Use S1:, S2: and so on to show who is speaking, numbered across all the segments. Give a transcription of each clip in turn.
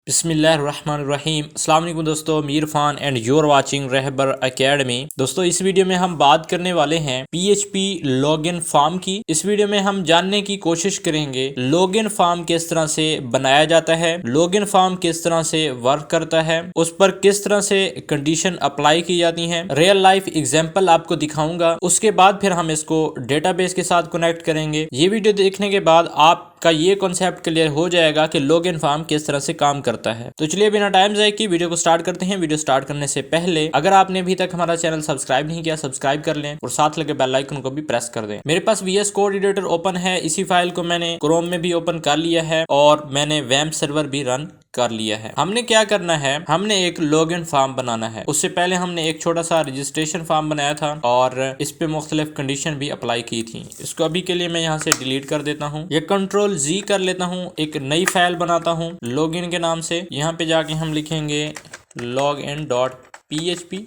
S1: बिस्मिल्लाहिर्रहमानिर्रहीम। अस्सलाम वालेकुम दोस्तों, Mir Khan and you're watching Rahbar academy. दोस्तों इस वीडियो में हम बात करने वाले हैं पीएचपी लॉगिन फॉर्म की। इस वीडियो में हम जानने की कोशिश करेंगे लॉगिन फॉर्म किस तरह से बनाया जाता है, लॉगिन फॉर्म किस तरह से वर्क करता है, उस पर किस तरह से कंडीशन अप्लाई की जाती है। रियल लाइफ एग्जाम्पल आपको दिखाऊंगा, उसके बाद फिर हम इसको डेटाबेस के साथ कनेक्ट करेंगे। ये वीडियो देखने के बाद आपका ये कॉन्सेप्ट क्लियर हो जाएगा कि लॉगिन फॉर्म किस तरह से काम करता है। तो चलिए बिना टाइम जाए की वीडियो को स्टार्ट करते हैं। वीडियो स्टार्ट करने से पहले अगर आपने अभी तक हमारा चैनल सब्सक्राइब नहीं किया, सब्सक्राइब कर लें और साथ लगे बेल आइकन को भी प्रेस कर दें। मेरे पास VS कोड एडिटर ओपन है, इसी फाइल को मैंने क्रोम में भी ओपन कर लिया है और मैंने वैम्प सर्वर भी रन कर लिया है। हमने क्या करना है, हमने एक लॉगिन फॉर्म बनाना है। उससे पहले हमने एक छोटा सा रजिस्ट्रेशन फॉर्म बनाया था और इस पे मुख्तलिफ कंडीशन भी अप्लाई की थी। इसको अभी के लिए मैं यहाँ से डिलीट कर देता हूँ, ये Ctrl+Z कर लेता हूँ, एक नई फाइल बनाता हूँ लॉगिन के नाम से। यहाँ पे जाके हम लिखेंगे login.php,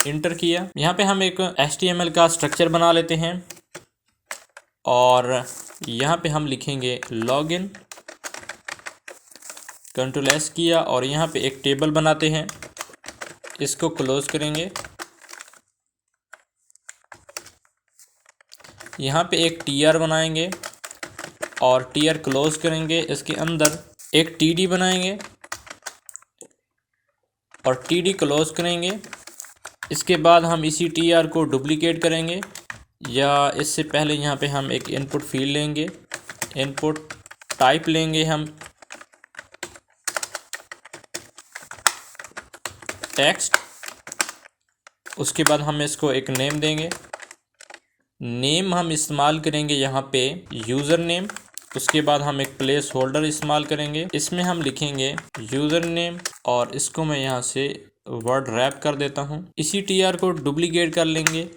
S1: इंटर किया। यहाँ पे हम एक HTML का स्ट्रक्चर बना लेते हैं और यहाँ पे हम लिखेंगे लॉगिन, Ctrl+S किया और यहाँ पे एक टेबल बनाते हैं, इसको क्लोज करेंगे। यहाँ पे एक TR बनाएंगे और TR क्लोज करेंगे। इसके अंदर एक TD बनाएंगे और TD क्लोज करेंगे। इसके बाद हम इसी TR को डुप्लीकेट करेंगे, या इससे पहले यहाँ पे हम एक इनपुट फील्ड लेंगे, इनपुट टाइप लेंगे हम टेक्स्ट। उसके बाद हम इसको एक नेम देंगे, नेम हम इस्तेमाल करेंगे यहाँ पे यूज़र नेम। उसके बाद हम एक प्लेस होल्डर इस्तेमाल करेंगे, इसमें हम लिखेंगे यूज़र नेम और इसको मैं यहाँ से वर्ड रैप कर देता हूँ। इसी TR को डुप्लीकेट कर लेंगे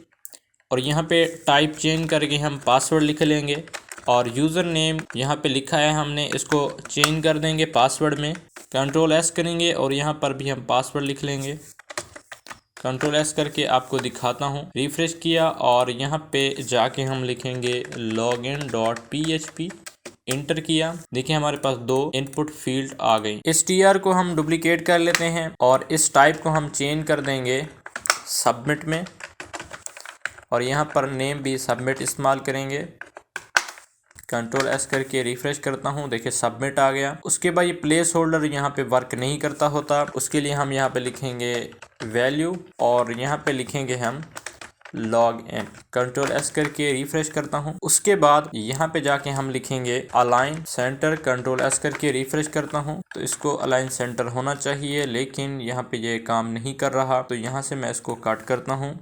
S1: और यहाँ पे टाइप चेंज करके हम पासवर्ड लिख लेंगे और यूज़र नेम यहाँ पे लिखा है हमने, इसको चेंज कर देंगे पासवर्ड में। Ctrl+S करेंगे और यहाँ पर भी हम पासवर्ड लिख लेंगे। Ctrl+S करके आपको दिखाता हूँ, रिफ्रेश किया और यहाँ पे जाके हम लिखेंगे login.php, इंटर किया। देखिए हमारे पास दो इनपुट फील्ड आ गई। इस TR को हम डुप्लीकेट कर लेते हैं और इस टाइप को हम चेंज कर देंगे सबमिट में और यहाँ पर नेम भी सबमिट इस्तेमाल करेंगे। Ctrl+S करके रिफ्रेश करता हूँ, देखिए सबमिट आ गया। उसके बाद ये प्लेस होल्डर यहाँ पे वर्क नहीं करता होता, उसके लिए हम यहाँ पे लिखेंगे वैल्यू और यहाँ पे लिखेंगे हम login। Ctrl+S करके रिफ्रेश करता हूँ। उसके बाद यहाँ पे जाके हम लिखेंगे अलाइन सेंटर। Ctrl+S करके रिफ्रेश करता हूँ तो इसको अलाइन सेंटर होना चाहिए, लेकिन यहाँ पे ये काम नहीं कर रहा, तो यहाँ से मैं इसको कट करता हूँ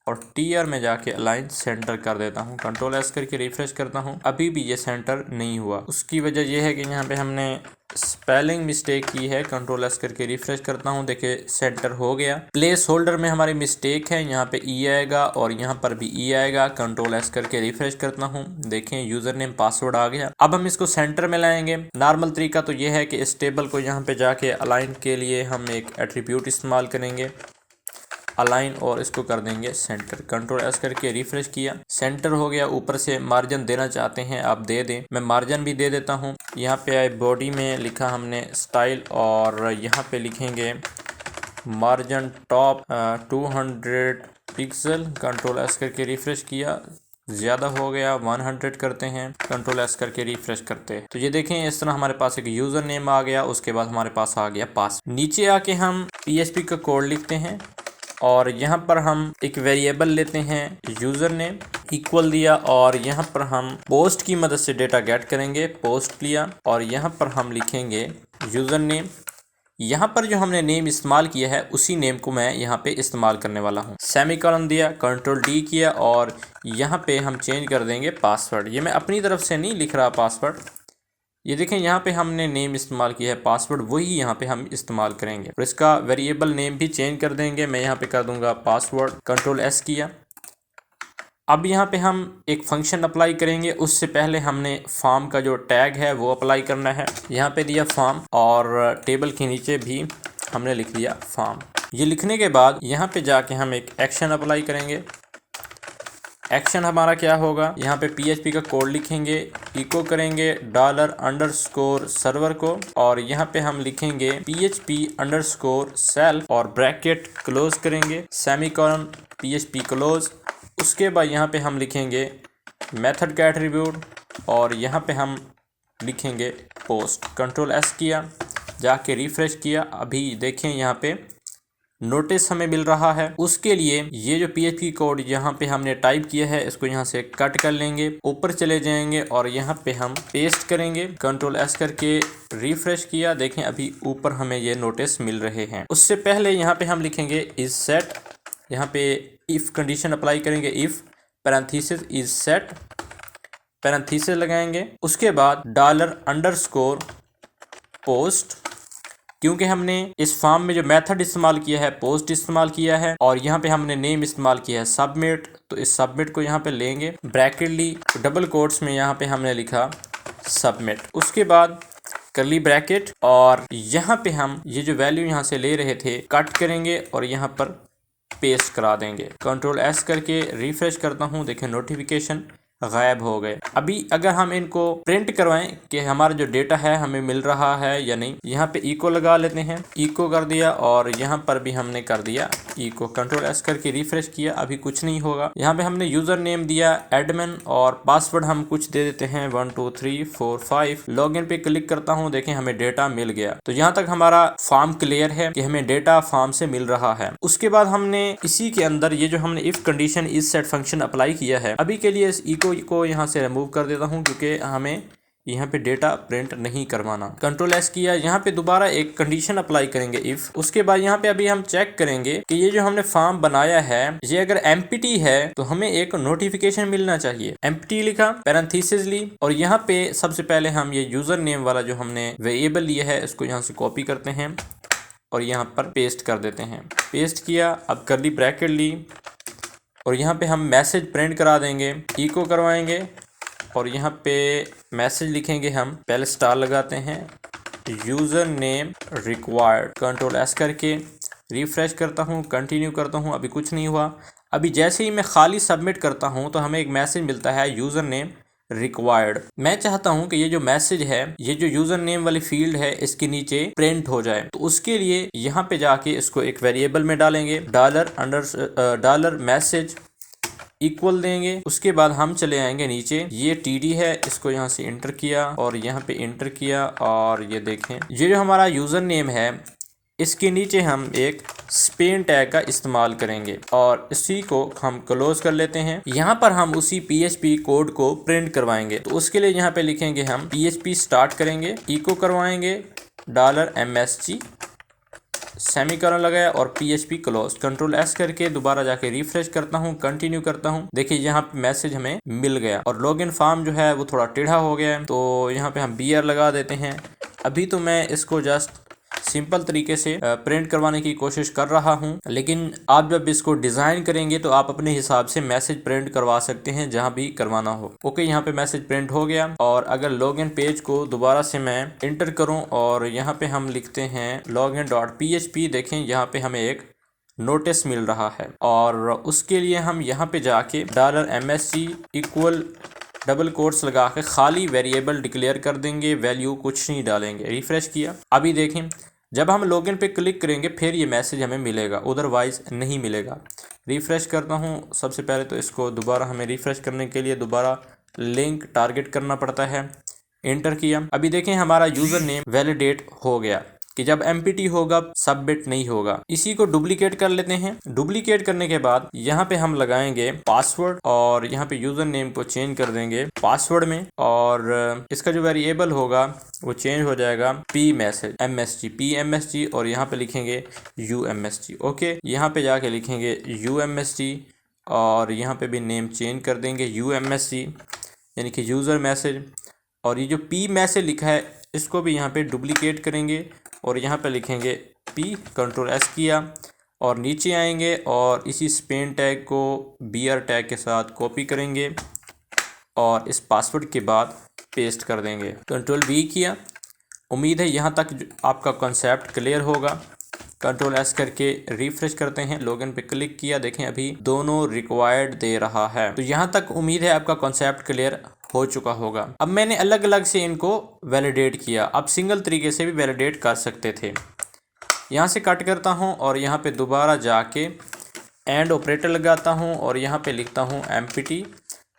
S1: और TR में जाके अलाइन सेंटर कर देता हूँ। Ctrl+S करके रिफ्रेश करता हूँ, अभी भी ये सेंटर नहीं हुआ। उसकी वजह यह है कि यहाँ पे हमने स्पेलिंग मिस्टेक की है। Ctrl+S करके रिफ्रेश करता हूँ, देखिए सेंटर हो गया। प्लेस होल्डर में हमारी मिस्टेक है, यहाँ पे E आएगा और यहाँ पर भी E आएगा। Ctrl+S करके रिफ्रेश करता हूँ, देखें यूजर नेम पासवर्ड आ गया। अब हम इसको सेंटर में लाएंगे। नॉर्मल तरीका तो ये है कि इस टेबल को यहाँ पे जाके अलाइन के लिए हम एक एट्रीब्यूट इस्तेमाल करेंगे अलाइन और इसको कर देंगे सेंटर। Ctrl+S करके रिफ्रेश किया, सेंटर हो गया। ऊपर से मार्जिन देना चाहते हैं आप दे दें, मैं मार्जिन भी दे देता हूं। यहाँ पे आए बॉडी में लिखा हमने स्टाइल और यहाँ पे लिखेंगे मार्जिन टॉप 200 पिक्सल। Ctrl+S करके रिफ्रेश किया, ज़्यादा हो गया, 100 करते हैं। Ctrl+S करके रिफ्रेश करते हैं तो ये देखें इस तरह हमारे पास एक यूज़र नेम आ गया। उसके बाद हमारे पास आ गया पास। नीचे आके हम PHP का कोड लिखते हैं और यहाँ पर हम एक वेरिएबल लेते हैं यूज़र नेम इक्वल दिया और यहाँ पर हम पोस्ट की मदद से डेटा गेट करेंगे। पोस्ट लिया और यहाँ पर हम लिखेंगे यूज़र नेम। यहाँ पर जो हमने नेम इस्तेमाल किया है उसी नेम को मैं यहाँ पे इस्तेमाल करने वाला हूँ। सेमीकोलन दिया, Ctrl+D किया और यहाँ पे हम चेंज कर देंगे पासवर्ड। ये मैं अपनी तरफ से नहीं लिख रहा पासवर्ड, ये देखें यहाँ पे हमने नेम इस्तेमाल किया है, पासवर्ड वही यहाँ पे हम इस्तेमाल करेंगे और इसका वेरिएबल नेम भी चेंज कर देंगे। मैं यहाँ पे कर दूंगा पासवर्ड। Ctrl+S किया। अब यहाँ पे हम एक फंक्शन अप्लाई करेंगे, उससे पहले हमने फॉर्म का जो टैग है वो अप्लाई करना है। यहाँ पे दिया फॉर्म और टेबल के नीचे भी हमने लिख दिया फॉर्म। ये लिखने के बाद यहाँ पे जाके हम एक एक्शन अप्लाई करेंगे। एक्शन हमारा क्या होगा, यहाँ पे PHP का कोड लिखेंगे, इको करेंगे $_सर्वर को और यहाँ पे हम लिखेंगे PHP_self और ब्रैकेट क्लोज करेंगे, सेमीकोलन PHP क्लोज। उसके बाद यहाँ पे हम लिखेंगे मेथड का एट्रीब्यूट और यहाँ पे हम लिखेंगे पोस्ट। Ctrl+S किया, जाके रिफ्रेश किया, अभी देखें यहाँ पे नोटिस हमें मिल रहा है। उसके लिए ये जो PHP कोड यहाँ पे हमने टाइप किया है इसको यहाँ से कट कर लेंगे, ऊपर चले जाएंगे और यहाँ पे हम पेस्ट करेंगे। Ctrl+S करके रिफ्रेश किया, देखें अभी ऊपर हमें ये नोटिस मिल रहे हैं। उससे पहले यहाँ पे हम लिखेंगे इज सेट, यहाँ पे इफ कंडीशन अप्लाई करेंगे, if parenthesis is set, parenthesis लगाएंगे। उसके बाद $_पोस्ट, क्योंकि हमने इस फॉर्म में जो मेथड इस्तेमाल किया है पोस्ट इस्तेमाल किया है और यहाँ पे हमने नेम इस्तेमाल किया है सबमिट, तो इस सबमिट को यहाँ पे लेंगे, ब्रैकेट ली, डबल कोट्स में यहाँ पे हमने लिखा सबमिट। उसके बाद करली ब्रैकेट और यहाँ पे हम ये जो वैल्यू यहाँ से ले रहे थे कट करेंगे और यहाँ पर पेस्ट करा देंगे। Ctrl+S करके रिफ्रेश करता हूँ, देखें नोटिफिकेशन गायब हो गए। अभी अगर हम इनको प्रिंट करवाएं कि हमारा जो डेटा है हमें मिल रहा है या नहीं, यहाँ पे इको लगा लेते हैं, इको कर दिया और यहाँ पर भी हमने कर दिया इको। Ctrl+S करके रिफ्रेश किया, अभी कुछ नहीं होगा। यहाँ पे हमने यूजर नेम दिया एडमिन और पासवर्ड हम कुछ दे देते हैं 1 2 3 4 5। लॉगिन पे क्लिक करता हूँ, देखें हमें डेटा मिल गया। तो यहाँ तक हमारा फॉर्म क्लियर है कि हमें डेटा फॉर्म से मिल रहा है। उसके बाद हमने इसी के अंदर ये जो हमने if condition is set function apply किया है, अभी के लिए इस इको को यहाँ से रिमूव कर देता हूँ क्योंकि हमें यहाँ पे डेटा प्रिंट नहीं करवाना। Ctrl+S किया, यहाँ पे दोबारा एक कंडीशन अप्लाई करेंगे इफ। उसके बाद यहाँ पे अभी हम चेक करेंगे कि ये जो हमने फॉर्म बनाया है ये अगर एम्प्टी है तो हमें एक नोटिफिकेशन मिलना चाहिए। एम्प्टी लिखा, पैरेंथेसिस ली और यहाँ पे सबसे पहले हम ये यूजर नेम वाला जो हमने वेरिएबल लिया है इसको यहाँ से कॉपी करते हैं और यहाँ पर पेस्ट कर देते हैं। पेस्ट किया, अब करली ब्रैकेट ली और यहाँ पे हम मैसेज प्रिंट करा देंगे, इको करवाएंगे और यहाँ पे मैसेज लिखेंगे, हम पहले स्टार लगाते हैं, यूज़र नेम रिक्वायर्ड। Ctrl+S करके रिफ्रेश करता हूँ, कंटिन्यू करता हूँ, अभी कुछ नहीं हुआ। अभी जैसे ही मैं खाली सबमिट करता हूँ तो हमें एक मैसेज मिलता है यूज़र नेम रिक्वायर्ड। मैं चाहता हूं कि ये जो मैसेज है, ये जो यूजर नेम वाली फील्ड है इसके नीचे प्रिंट हो जाए, तो उसके लिए यहाँ पे जाके इसको एक वेरिएबल में डालेंगे, $मैसेज इक्वल देंगे। उसके बाद हम चले आएंगे नीचे, ये TD है, इसको यहाँ से इंटर किया और यहाँ पे इंटर किया और ये देखें ये जो हमारा यूजर नेम है इसके नीचे हम एक स्पेन टैग का इस्तेमाल करेंगे और इसी को हम क्लोज कर लेते हैं। यहाँ पर हम उसी PHP कोड को प्रिंट करवाएंगे, तो उसके लिए यहाँ पे लिखेंगे हम PHP स्टार्ट करेंगे, इको करवाएंगे $MSG, सेमीकोलन लगाया और PHP क्लोज। Ctrl+S करके दोबारा जाके रिफ्रेश करता हूँ, कंटिन्यू करता हूँ, देखिए यहाँ पे मैसेज हमें मिल गया और लॉगिन फॉर्म जो है वो थोड़ा टेढ़ा हो गया है, तो यहाँ पे हम BR लगा देते हैं। अभी तो मैं इसको जस्ट सिंपल तरीके से प्रिंट करवाने की कोशिश कर रहा हूं, लेकिन आप जब इसको डिज़ाइन करेंगे तो आप अपने हिसाब से मैसेज प्रिंट करवा सकते हैं जहां भी करवाना हो। ओके, यहाँ पे मैसेज प्रिंट हो गया और अगर लॉगिन पेज को दोबारा से मैं इंटर करूं और यहाँ पे हम लिखते हैं login.php, देखें यहाँ पे हमें एक नोटिस मिल रहा है और उसके लिए हम यहाँ पे जाके $MSG इक्वल डबल कोट्स लगा के खाली वेरिएबल डिक्लेयर कर देंगे, वैल्यू कुछ नहीं डालेंगे। रिफ्रेश किया, अभी देखें जब हम लॉगिन पे क्लिक करेंगे फिर ये मैसेज हमें मिलेगा, अदरवाइज नहीं मिलेगा। रिफ्रेश करता हूँ, सबसे पहले तो इसको दोबारा हमें रिफ्रेश करने के लिए दोबारा लिंक टारगेट करना पड़ता है, इंटर किया। अभी देखें हमारा यूज़र नेम वैलिडेट हो गया कि जब एम्प्टी होगा सबमिट नहीं होगा। इसी को डुप्लीकेट कर लेते हैं। डुप्लीकेट करने के बाद यहाँ पे हम लगाएंगे पासवर्ड और यहाँ पे यूजर नेम को चेंज कर देंगे पासवर्ड में और इसका जो वेरिएबल होगा वो चेंज हो जाएगा PMSG और यहाँ पे लिखेंगे UMSG। ओके, यहाँ पे जाके लिखेंगे UMSG और यहाँ पे भी नेम चेंज कर देंगे UMSG यानी कि यूज़र मैसेज। और ये जो P मैसेज लिखा है इसको भी यहाँ पे डुप्लीकेट करेंगे और यहाँ पे लिखेंगे P। Ctrl+S किया और नीचे आएंगे और इसी स्पेन टैग को BR टैग के साथ कॉपी करेंगे और इस पासवर्ड के बाद पेस्ट कर देंगे। Ctrl+V किया। उम्मीद है यहाँ तक आपका कॉन्सेप्ट क्लियर होगा। कंट्रोल एस करके रिफ्रेश करते हैं, लॉगिन पे क्लिक किया, देखें अभी दोनों रिक्वायर्ड दे रहा है। तो यहाँ तक उम्मीद है आपका कॉन्सेप्ट क्लियर हो चुका होगा। अब मैंने अलग अलग से इनको वैलिडेट किया, आप सिंगल तरीके से भी वैलिडेट कर सकते थे। यहाँ से कट करता हूँ और यहाँ पे दोबारा जाके एंड ऑपरेटर लगाता हूँ और यहाँ पे लिखता हूँ एम्प्टी,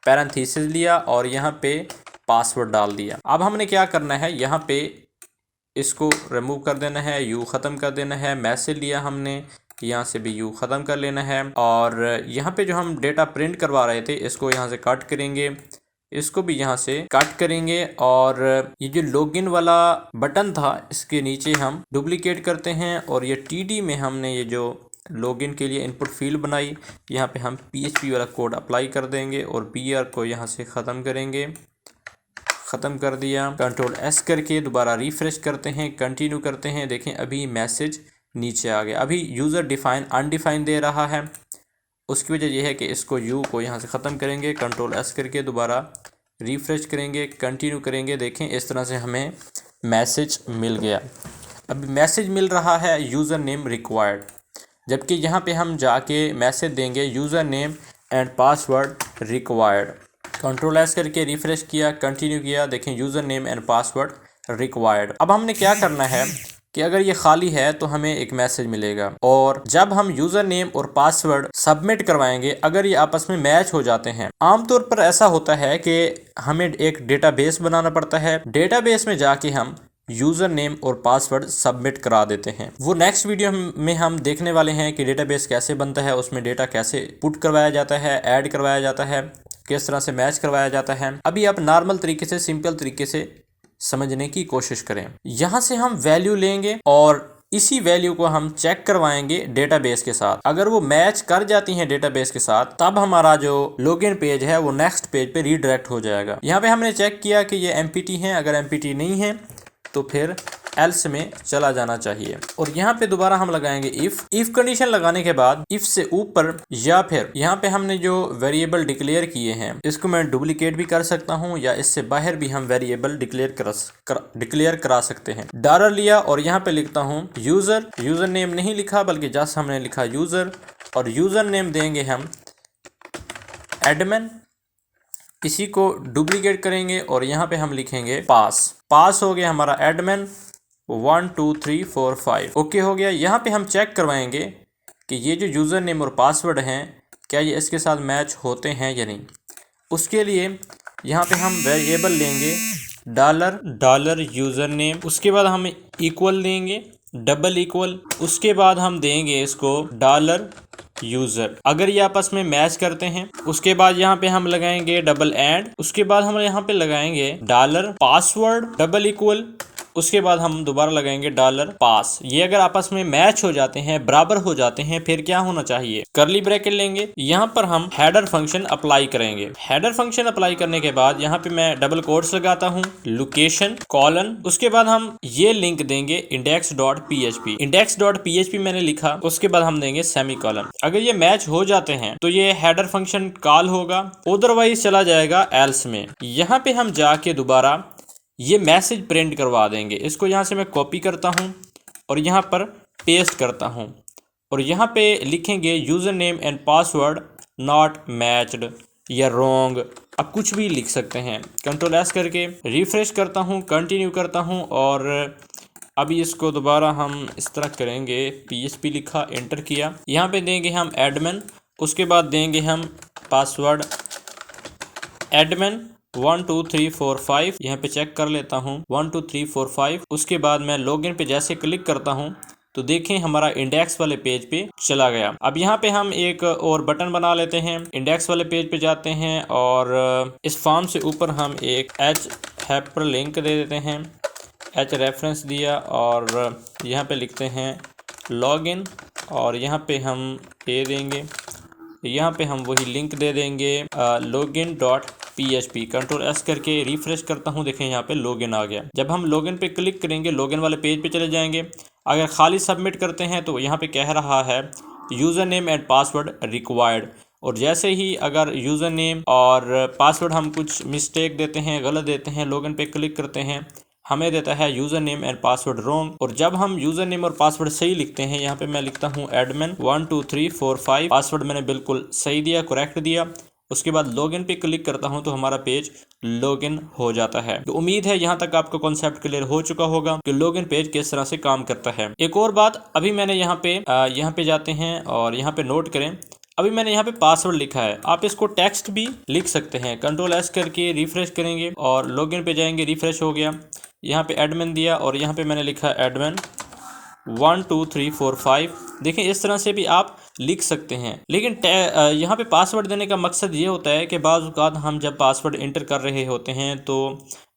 S1: पैरेंथेसिस लिया और यहाँ पे पासवर्ड डाल दिया। अब हमने क्या करना है, यहाँ पे इसको रिमूव कर देना है, यू ख़त्म कर देना है। मैसेज लिया हमने, यहाँ से भी यू ख़त्म कर लेना है और यहाँ पे जो हम डेटा प्रिंट करवा रहे थे इसको यहाँ से कट करेंगे, इसको भी यहाँ से कट करेंगे और ये जो लॉगिन वाला बटन था इसके नीचे हम डुप्लीकेट करते हैं और ये टीडी में हमने ये जो लॉगिन के लिए इनपुट फील्ड बनाई, यहाँ पे हम PHP वाला कोड अप्लाई कर देंगे और BR को यहाँ से ख़त्म करेंगे। ख़त्म कर दिया, कंट्रोल एस करके दोबारा रिफ्रेश करते हैं, कंटिन्यू करते हैं, देखें अभी मैसेज नीचे आ गया। अभी यूज़र डिफाइन अनडिफाइन दे रहा है, उसकी वजह यह है कि इसको यू को यहाँ से ख़त्म करेंगे, कंट्रोल एस करके दोबारा रिफ्रेश करेंगे, कंटिन्यू करेंगे, देखें इस तरह से हमें मैसेज मिल गया। अभी मैसेज मिल रहा है यूज़र नेम रिक्वायर्ड, जबकि यहाँ पे हम जाके मैसेज देंगे user name and password required. Control S करके रिफ्रेश किया, कंटिन्यू किया, देखें user name and password required. अब हमने क्या करना है कि अगर ये खाली है तो हमें एक मैसेज मिलेगा और जब हम यूज़र नेम और पासवर्ड सबमिट करवाएंगे, अगर ये आपस में मैच हो जाते हैं, आमतौर पर ऐसा होता है कि हमें एक डेटाबेस बनाना पड़ता है, डेटाबेस में जाके हम यूज़र नेम और पासवर्ड सबमिट करा देते हैं। वो नेक्स्ट वीडियो में हम देखने वाले हैं कि डेटाबेस कैसे बनता है, उसमें डेटा कैसे पुट करवाया जाता है, ऐड करवाया जाता है, किस तरह से मैच करवाया जाता है। अभी आप नॉर्मल तरीके से, सिंपल तरीके से समझने की कोशिश करें। यहाँ से हम वैल्यू लेंगे और इसी वैल्यू को हम चेक करवाएंगे डेटाबेस के साथ। अगर वो मैच कर जाती हैं डेटाबेस के साथ, तब हमारा जो लॉगिन पेज है वो नेक्स्ट पेज पे रीडायरेक्ट हो जाएगा। यहाँ पे हमने चेक किया कि ये एम्प्टी है, अगर एम्प्टी नहीं है तो फिर एल्स में चला जाना चाहिए और यहाँ पे दोबारा हम लगाएंगे इफ कंडीशन लगाने के बाद इफ से ऊपर या फिर यहाँ पे हमने जो वेरिएबल डिक्लेयर किए हैं इसको मैं डुप्लीकेट भी कर सकता हूँ या इससे बाहर भी हम वेरिएबल डिक्लेयर करा सकते हैं। डॉलर लिया और यहाँ पे लिखता हूँ यूजर नेम नहीं लिखा बल्कि जस्ट हमने लिखा यूजर और यूजर नेम देंगे हम एडमिन। इसी को डुप्लीकेट करेंगे और यहाँ पे हम लिखेंगे पास हो गया हमारा एडमिन 1 2 3 4 5 ओके हो गया। यहाँ पे हम चेक करवाएंगे कि ये जो यूज़र नेम और पासवर्ड हैं क्या ये इसके साथ मैच होते हैं या नहीं। उसके लिए यहाँ पे हम वेरिएबल लेंगे डॉलर यूज़र नेम, उसके बाद हम इक्वल देंगे डबल इक्वल, उसके बाद हम देंगे इसको डॉलर यूज़र। अगर ये आपस में मैच करते हैं उसके बाद यहाँ पे हम लगाएंगे डबल एंड, उसके बाद हम यहाँ पे लगाएंगे डॉलर पासवर्ड डबल इक्वल, उसके बाद हम दोबारा लगाएंगे डॉलर पास। ये अगर आपस में मैच हो जाते हैं, बराबर हो जाते हैं, फिर क्या होना चाहिए, कर्ली ब्रैकेट लेंगे। यहाँ पर हम हेडर फंक्शन अप्लाई करेंगे। हेडर फंक्शन अप्लाई करने के बाद यहाँ पे मैं डबल कोट्स लगाता हूँ, लोकेशन कॉलन, उसके बाद हम ये लिंक देंगे index.php मैंने लिखा, उसके बाद हम देंगे सेमीकोलन। अगर ये मैच हो जाते हैं तो ये हेडर फंक्शन कॉल होगा, अदरवाइज चला जाएगा एल्स में। यहाँ पे हम जाके दोबारा ये मैसेज प्रिंट करवा देंगे। इसको यहाँ से मैं कॉपी करता हूँ और यहाँ पर पेस्ट करता हूँ और यहाँ पे लिखेंगे user name and password not matched या रॉन्ग, अब कुछ भी लिख सकते हैं। कंट्रोल एस करके रिफ्रेश करता हूँ, कंटिन्यू करता हूँ और अभी इसको दोबारा हम इस तरह करेंगे, PHP लिखा, एंटर किया, यहाँ पे देंगे हम एडमिन, उसके बाद देंगे हम पासवर्ड एडमिन 1 2 3 4 5, यहाँ पे चेक कर लेता हूँ 1 2 3 4 5। उसके बाद मैं लॉगिन पे जैसे क्लिक करता हूँ तो देखें हमारा इंडेक्स वाले पेज पे चला गया। अब यहाँ पे हम एक और बटन बना लेते हैं, इंडेक्स वाले पेज पे जाते हैं और इस फॉर्म से ऊपर हम एक एच हाइपर लिंक दे देते हैं, एच रेफरेंस दिया और यहाँ पे लिखते हैं लॉगिन और यहाँ पे हम पे देंगे, यहाँ पे हम वही लिंक दे देंगे login.php। कंट्रोल एस करके रिफ्रेश करता हूँ, देखें यहाँ पे लॉगिन आ गया। जब हम लॉगिन पे क्लिक करेंगे लॉगिन वाले पेज पे चले जाएंगे। अगर खाली सबमिट करते हैं तो यहाँ पे कह रहा है user name and password required, और जैसे ही अगर यूज़र नेम और पासवर्ड हम कुछ मिस्टेक देते हैं, गलत देते हैं, लॉगिन पे क्लिक करते हैं हमें देता है user name and password wrong. और जब हम यूज़र नेम और पासवर्ड सही लिखते हैं, यहाँ पे मैं लिखता हूँ एडमिन 12345, पासवर्ड मैंने बिल्कुल सही दिया, करेक्ट दिया। उसके बाद लॉगिन पे क्लिक करता हूं तो हमारा पेज लॉगिन हो जाता है। तो उम्मीद है यहाँ तक आपका कॉन्सेप्ट क्लियर हो चुका होगा कि लॉगिन पेज किस तरह से काम करता है। एक और बात, अभी मैंने यहाँ पे जाते हैं और यहाँ पे नोट करें, अभी मैंने यहाँ पे पासवर्ड लिखा है, आप इसको टेक्स्ट भी लिख सकते हैं। कंट्रोल एस करके रिफ्रेश करेंगे और लॉगिन पे जाएंगे, रिफ्रेश हो गया। यहाँ पे एडमिन दिया और यहाँ पे मैंने लिखा एडमिन 12345। देखें इस तरह से भी आप लिख सकते हैं। लेकिन यहाँ पे पासवर्ड देने का मकसद ये होता है कि बाज़ औक़ात हम जब पासवर्ड इंटर कर रहे होते हैं तो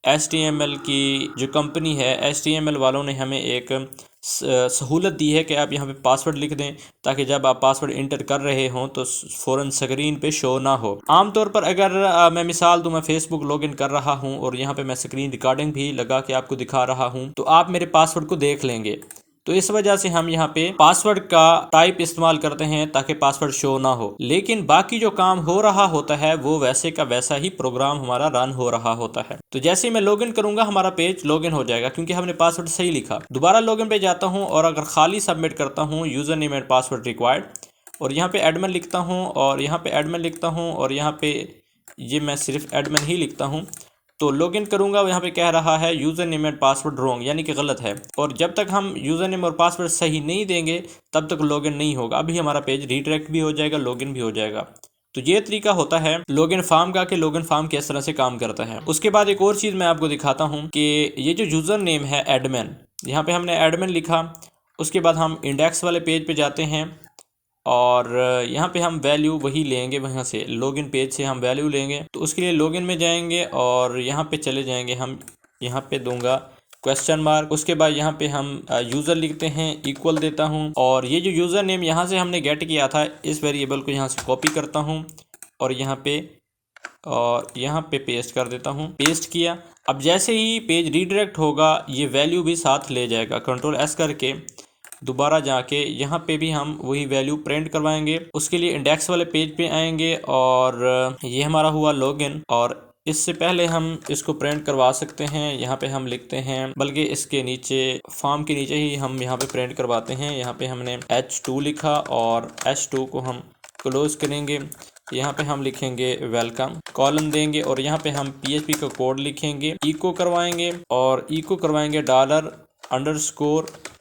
S1: HTML की जो कंपनी है, HTML वालों ने हमें एक सहूलत दी है कि आप यहाँ पे पासवर्ड लिख दें ताकि जब आप पासवर्ड इंटर कर रहे हों तो फ़ौरन स्क्रीन पे शो ना हो। आमतौर पर अगर मैं मिसाल दूँ, मैं फेसबुक लॉगिन कर रहा हूँ और यहाँ पे मैं स्क्रीन रिकॉर्डिंग भी लगा के आपको दिखा रहा हूँ तो आप मेरे पासवर्ड को देख लेंगे। तो इस वजह से हम यहाँ पे पासवर्ड का टाइप इस्तेमाल करते हैं ताकि पासवर्ड शो ना हो। लेकिन बाकी जो काम हो रहा होता है वो वैसे का वैसा ही प्रोग्राम हमारा रन हो रहा होता है। तो जैसे ही मैं लॉगिन करूंगा हमारा पेज लॉगिन हो जाएगा क्योंकि हमने पासवर्ड सही लिखा। दोबारा लॉगिन पे जाता हूँ और अगर खाली सबमिट करता हूँ user name and password required और यहाँ पे एडमिन लिखता हूँ और यहाँ पे एडमिन लिखता हूँ और यहाँ पे ये मैं सिर्फ एडमिन ही लिखता हूँ, तो लॉगिन करूंगा, यहाँ पे कह रहा है user name and password wrong, यानी कि गलत है। और जब तक हम यूज़र नेम और पासवर्ड सही नहीं देंगे तब तक लॉगिन नहीं होगा। अभी हमारा पेज रीडायरेक्ट भी हो जाएगा, लॉगिन भी हो जाएगा। तो ये तरीका होता है लॉगिन फॉर्म का कि लॉगिन फॉर्म किस तरह से काम करता है। उसके बाद एक और चीज़ मैं आपको दिखाता हूँ कि ये जो यूज़र नेम है एडमिन, यहाँ पे हमने एडमिन लिखा। उसके बाद हम इंडेक्स वाले पेज पे जाते हैं और यहाँ पे हम वैल्यू वही लेंगे, वहाँ से लॉगिन पेज से हम वैल्यू लेंगे। तो उसके लिए लॉगिन में जाएंगे और यहाँ पे चले जाएंगे, हम यहाँ पे दूंगा क्वेश्चन मार्क। उसके बाद यहाँ पे हम यूज़र लिखते हैं, इक्वल देता हूँ और ये जो यूज़र नेम यहाँ से हमने गेट किया था इस वेरिएबल को यहाँ से कॉपी करता हूँ और यहाँ पे पेस्ट कर देता हूँ। पेस्ट किया। अब जैसे ही पेज रीडायरेक्ट होगा ये वैल्यू भी साथ ले जाएगा। कंट्रोल एस करके दोबारा जाके यहाँ पे भी हम वही वैल्यू प्रिंट करवाएंगे। उसके लिए इंडेक्स वाले पेज पे आएंगे और ये हमारा हुआ लॉगिन। और इससे पहले हम इसको प्रिंट करवा सकते हैं, यहाँ पे हम लिखते हैं, बल्कि इसके नीचे फॉर्म के नीचे ही हम यहाँ पे प्रिंट करवाते हैं। यहाँ पे हमने H2 लिखा और H2 को हम क्लोज करेंगे। यहाँ पे हम लिखेंगे वेलकम, कॉलम देंगे और यहाँ पे हम PHP का कोड लिखेंगे, इको करवाएंगे और इको करवाएंगे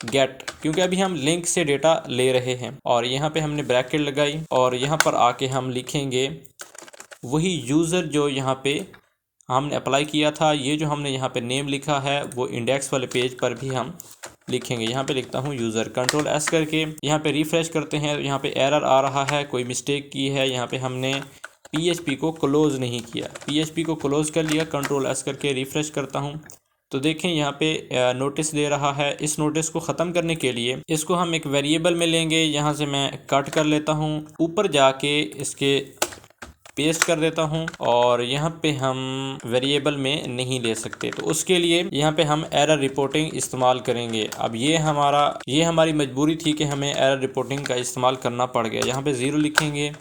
S1: $_get, क्योंकि अभी हम लिंक से डेटा ले रहे हैं। और यहाँ पे हमने ब्रैकेट लगाई और यहाँ पर आके हम लिखेंगे वही यूज़र जो यहाँ पे हमने अप्लाई किया था। ये जो हमने यहाँ पे नेम लिखा है वो इंडेक्स वाले पेज पर भी हम लिखेंगे। यहाँ पे लिखता हूँ यूज़र। कंट्रोल एस करके यहाँ पे रिफ्रेश करते हैं, यहाँ पे एरर आ रहा है, कोई मिस्टेक की है। यहाँ पे हमने PHP को क्लोज़ नहीं किया, PHP को क्लोज़ कर लिया। कंट्रोल एस करके रिफ्रेश करता हूँ तो देखें यहाँ पे नोटिस दे रहा है। इस नोटिस को ख़त्म करने के लिए इसको हम एक वेरिएबल में लेंगे। यहाँ से मैं कट कर लेता हूँ, ऊपर जाके इसके पेस्ट कर देता हूँ और यहाँ पे हम वेरिएबल में नहीं ले सकते, तो उसके लिए यहाँ पे हम एरर रिपोर्टिंग इस्तेमाल करेंगे। अब ये हमारी मजबूरी थी कि हमें एरर रिपोर्टिंग का इस्तेमाल करना पड़ गया। यहाँ पे 0 लिखेंगे,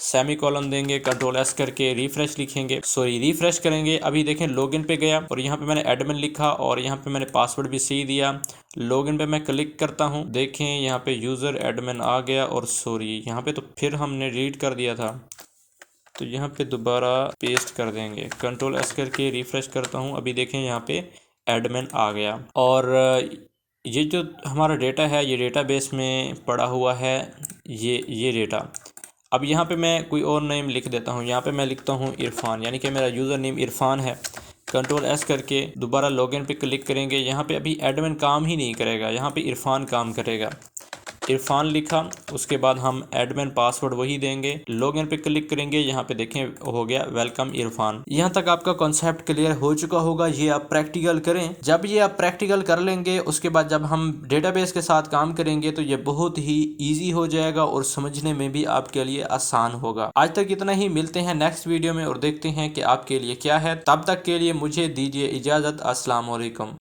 S1: सेमी कॉलन देंगे, कंट्रोल एस करके रिफ्रेश करेंगे। अभी देखें लॉगिन पे गया और यहाँ पे मैंने एडमिन लिखा और यहाँ पे मैंने पासवर्ड भी सही दिया। लॉगिन पे मैं क्लिक करता हूँ, देखें यहाँ पे यूज़र एडमिन आ गया और यहाँ पे तो फिर हमने रीड कर दिया था, तो यहाँ पे दोबारा पेस्ट कर देंगे। कंट्रोल एस करके रिफ्रेश करता हूँ, अभी देखें यहाँ पे एडमिन आ गया। और ये जो हमारा डेटा है ये डेटाबेस में पड़ा हुआ है, ये डेटा। अब यहाँ पे मैं कोई और नेम लिख देता हूँ। यहाँ पे मैं लिखता हूँ इरफान, यानी कि मेरा यूज़र नेम इरफान है। कंट्रोल एस करके दोबारा लॉगिन पे क्लिक करेंगे। यहाँ पे अभी एडमिन काम ही नहीं करेगा, यहाँ पे इरफान काम करेगा। इरफान लिखा, उसके बाद हम एडमिन पासवर्ड वही देंगे। लॉगिन पे क्लिक करेंगे, यहाँ पे देखें हो गया वेलकम इरफान। यहाँ तक आपका कॉन्सेप्ट क्लियर हो चुका होगा। ये आप प्रैक्टिकल करें। जब ये आप प्रैक्टिकल कर लेंगे उसके बाद जब हम डेटाबेस के साथ काम करेंगे तो ये बहुत ही ईजी हो जाएगा और समझने में भी आपके लिए आसान होगा। आज तक इतना ही, मिलते हैं नेक्स्ट वीडियो में और देखते हैं कि आपके लिए क्या है। तब तक के लिए मुझे दीजिए इजाज़त। अस्सलाम वालेकुम।